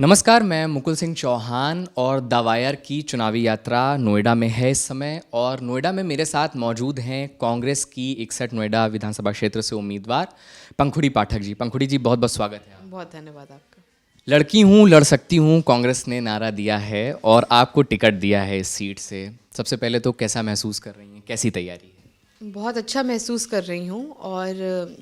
नमस्कार, मैं मुकुल सिंह चौहान और दावायर की चुनावी यात्रा नोएडा में है इस समय। और नोएडा में मेरे साथ मौजूद हैं कांग्रेस की 61 नोएडा विधानसभा क्षेत्र से उम्मीदवार पंखुड़ी पाठक जी। पंखुड़ी जी, बहुत बहुत स्वागत है। बहुत धन्यवाद आपका। लड़की हूँ, लड़ सकती हूँ, कांग्रेस ने नारा दिया है और आपको टिकट दिया है इस सीट से। सबसे पहले तो कैसा महसूस कर रही हैं, कैसी तैयारी है? बहुत अच्छा महसूस कर रही हूँ और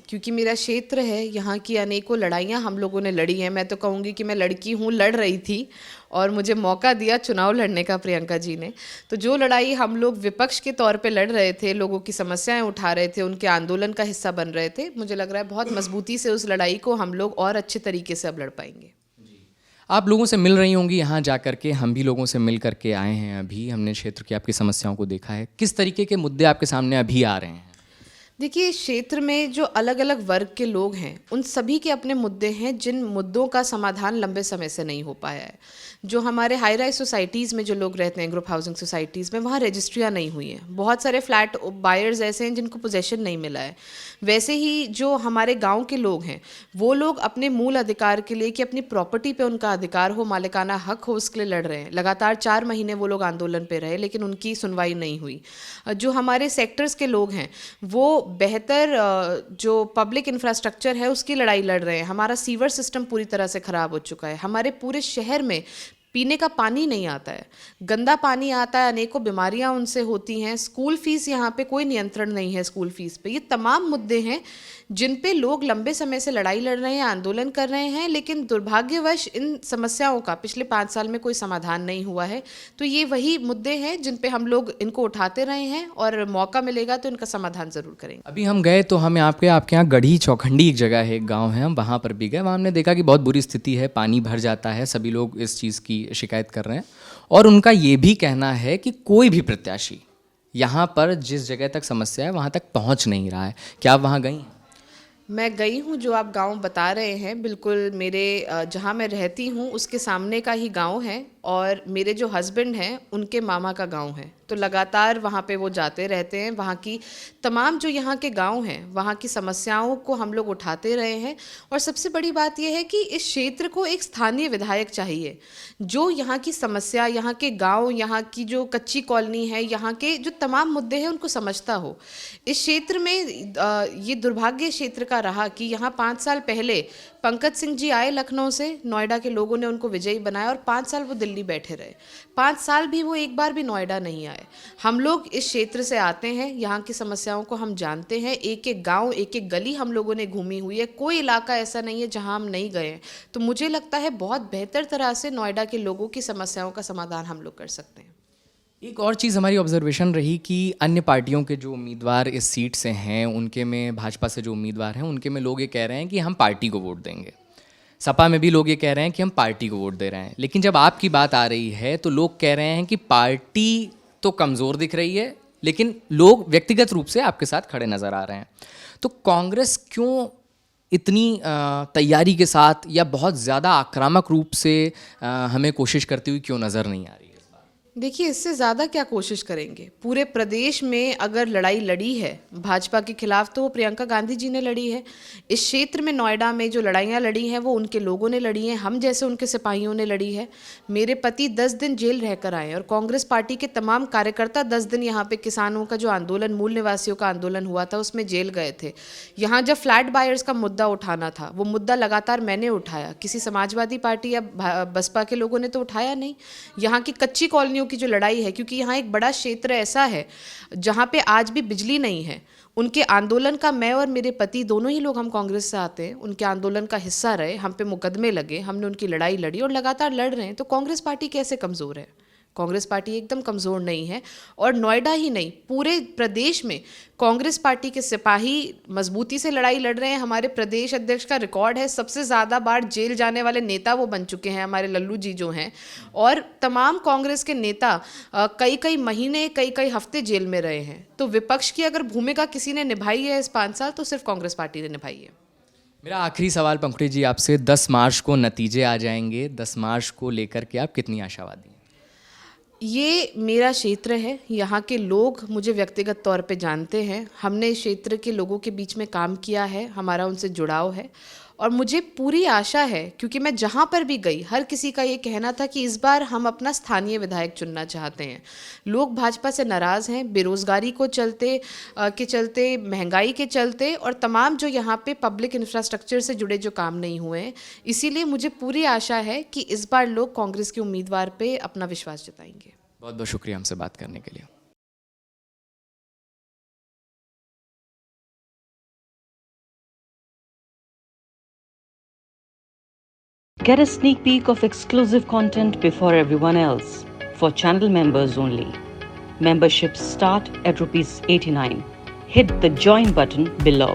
क्योंकि मेरा क्षेत्र है, यहाँ की अनेकों लड़ाइयाँ हम लोगों ने लड़ी हैं। मैं तो कहूँगी कि मैं लड़की हूँ, लड़ रही थी और मुझे मौका दिया चुनाव लड़ने का प्रियंका जी ने। तो जो लड़ाई हम लोग विपक्ष के तौर पे लड़ रहे थे, लोगों की समस्याएं उठा रहे थे, उनके आंदोलन का हिस्सा बन रहे थे, मुझे लग रहा है बहुत मजबूती से उस लड़ाई को हम लोग और अच्छे तरीके से अब लड़ पाएंगे। आप लोगों से मिल रही होंगी यहाँ जा करके, हम भी लोगों से मिल करके आए हैं। अभी हमने क्षेत्र की आपकी समस्याओं को देखा है। किस तरीके के मुद्दे आपके सामने अभी आ रहे हैं? देखिए, इस क्षेत्र में जो अलग अलग वर्ग के लोग हैं, उन सभी के अपने मुद्दे हैं, जिन मुद्दों का समाधान लंबे समय से नहीं हो पाया है। जो हमारे हाई राइज सोसाइटीज़ में जो लोग रहते हैं, ग्रुप हाउसिंग सोसाइटीज़ में, वहाँ रजिस्ट्रियाँ नहीं हुई हैं। बहुत सारे फ्लैट बायर्स ऐसे हैं जिनको पोजेशन नहीं मिला है। वैसे ही जो हमारे गांव के लोग हैं, वो लोग अपने मूल अधिकार के लिए कि अपनी प्रॉपर्टी पे उनका अधिकार हो, मालिकाना हक हो, उसके लिए लड़ रहे हैं। लगातार 4 महीने वो लोग आंदोलन पे रहे, लेकिन उनकी सुनवाई नहीं हुई। जो हमारे सेक्टर्स के लोग हैं, वो बेहतर जो पब्लिक इंफ्रास्ट्रक्चर है उसकी लड़ाई लड़ रहे हैं। हमारा सीवर सिस्टम पूरी तरह से ख़राब हो चुका है। हमारे पूरे शहर में पीने का पानी नहीं आता है, गंदा पानी आता है, अनेकों बीमारियां उनसे होती हैं। स्कूल फीस, यहाँ पे कोई नियंत्रण नहीं है स्कूल फीस पे। ये तमाम मुद्दे हैं जिन पे लोग लंबे समय से लड़ाई लड़ रहे हैं, आंदोलन कर रहे हैं, लेकिन दुर्भाग्यवश इन समस्याओं का पिछले 5 साल में कोई समाधान नहीं हुआ है। तो ये वही मुद्दे हैं जिन पे हम लोग इनको उठाते रहे हैं और मौका मिलेगा तो इनका समाधान ज़रूर करेंगे। अभी हम गए तो हमें आपके यहाँ गढ़ी चौखंडी एक जगह है, एक गांव है, हम वहाँ पर भी गए। वहाँ हमने देखा कि बहुत बुरी स्थिति है, पानी भर जाता है, सभी लोग इस चीज़ की शिकायत कर रहे हैं। और उनका ये भी कहना है कि कोई भी प्रत्याशी यहाँ पर जिस जगह तक समस्या है वहाँ तक पहुँच नहीं रहा है। क्या आप वहाँ गई? मैं गई हूँ, जो आप गांव बता रहे हैं, बिल्कुल मेरे जहाँ मैं रहती हूँ उसके सामने का ही गांव है और मेरे जो हस्बैंड हैं उनके मामा का गांव है। तो लगातार वहाँ पे वो जाते रहते हैं। वहाँ की तमाम जो यहाँ के गांव हैं, वहाँ की समस्याओं को हम लोग उठाते रहे हैं। और सबसे बड़ी बात यह है कि इस क्षेत्र को एक स्थानीय विधायक चाहिए जो यहाँ की समस्या, यहाँ के गांव, यहाँ की जो कच्ची कॉलोनी है, यहाँ के जो तमाम मुद्दे हैं उनको समझता हो। इस क्षेत्र में ये दुर्भाग्य क्षेत्र का रहा कि यहाँ 5 साल पहले पंकज सिंह जी आए लखनऊ से, नोएडा के लोगों ने उनको विजयी बनाया और 5 साल वो दिल्ली बैठे रहे। 5 साल भी वो एक बार भी नोएडा नहीं आए। हम लोग इस क्षेत्र से आते हैं, यहाँ की समस्याओं को हम जानते हैं। एक एक गांव, एक एक गली हम लोगों ने घूमी हुई है। कोई इलाका ऐसा नहीं है जहाँ हम नहीं गए हैं। तो मुझे लगता है बहुत बेहतर तरह से नोएडा के लोगों की समस्याओं का समाधान हम लोग कर सकते हैं। एक और चीज़ हमारी ऑब्जर्वेशन रही कि अन्य पार्टियों के जो उम्मीदवार इस सीट से हैं, उनके में, भाजपा से जो उम्मीदवार हैं उनके में लोग ये कह रहे हैं कि हम पार्टी को वोट देंगे। सपा में भी लोग ये कह रहे हैं कि हम पार्टी को वोट दे रहे हैं। लेकिन जब आपकी बात आ रही है तो लोग कह रहे हैं कि पार्टी तो कमज़ोर दिख रही है, लेकिन लोग व्यक्तिगत रूप से आपके साथ खड़े नज़र आ रहे हैं। तो कांग्रेस क्यों इतनी तैयारी के साथ या बहुत ज़्यादा आक्रामक रूप से हमें कोशिश करती हुई क्यों नज़र नहीं आ रही है? देखिए, इससे ज़्यादा क्या कोशिश करेंगे? पूरे प्रदेश में अगर लड़ाई लड़ी है भाजपा के खिलाफ तो वो प्रियंका गांधी जी ने लड़ी है। इस क्षेत्र में नोएडा में जो लड़ाइयाँ लड़ी हैं वो उनके लोगों ने लड़ी हैं, हम जैसे उनके सिपाहियों ने लड़ी है। मेरे पति 10 दिन जेल रहकर आए और कांग्रेस पार्टी के तमाम कार्यकर्ता 10 दिन यहाँ पे किसानों का जो आंदोलन, मूल निवासियों का आंदोलन हुआ था, उसमें जेल गए थे। यहाँ जब फ्लैट बायर्स का मुद्दा उठाना था, वो मुद्दा लगातार मैंने उठाया। किसी समाजवादी पार्टी या बसपा के लोगों ने तो उठाया नहीं। यहाँ की कच्ची कॉलोनियों की जो लड़ाई है, क्योंकि यहाँ एक बड़ा क्षेत्र ऐसा है जहाँ पे आज भी बिजली नहीं है, उनके आंदोलन का मैं और मेरे पति दोनों ही लोग, हम कांग्रेस से आते हैं, उनके आंदोलन का हिस्सा रहे। हम पे मुकदमे लगे, हमने उनकी लड़ाई लड़ी और लगातार लड़ रहे हैं। तो कांग्रेस पार्टी कैसे कमज़ोर है? कांग्रेस पार्टी एकदम कमज़ोर नहीं है। और नोएडा ही नहीं, पूरे प्रदेश में कांग्रेस पार्टी के सिपाही मजबूती से लड़ाई लड़ रहे हैं। हमारे प्रदेश अध्यक्ष का रिकॉर्ड है, सबसे ज़्यादा बार जेल जाने वाले नेता वो बन चुके हैं, हमारे लल्लू जी जो हैं। और तमाम कांग्रेस के नेता कई कई महीने, कई कई हफ्ते जेल में रहे हैं। तो विपक्ष की अगर भूमिका किसी ने निभाई है इस 5 साल, तो सिर्फ कांग्रेस पार्टी ने निभाई है। मेरा आखिरी सवाल पंखुड़ी जी आपसे, 10 मार्च को नतीजे आ जाएंगे, 10 मार्च को लेकर के आप कितनी आशावादी हैं? ये मेरा क्षेत्र है, यहाँ के लोग मुझे व्यक्तिगत तौर पे जानते हैं। हमने इस क्षेत्र के लोगों के बीच में काम किया है, हमारा उनसे जुड़ाव है और मुझे पूरी आशा है, क्योंकि मैं जहाँ पर भी गई हर किसी का ये कहना था कि इस बार हम अपना स्थानीय विधायक चुनना चाहते हैं। लोग भाजपा से नाराज़ हैं बेरोज़गारी को चलते महंगाई के चलते और तमाम जो यहाँ पे पब्लिक इंफ्रास्ट्रक्चर से जुड़े जो काम नहीं हुए हैं। इसीलिए मुझे पूरी आशा है कि इस बार लोग कांग्रेस के उम्मीदवार पे अपना विश्वास जताएंगे। बहुत बहुत शुक्रिया हमसे बात करने के लिए। Get a sneak peek of exclusive content before everyone else. For channel members only. Memberships start at ₹89. Hit the join button below.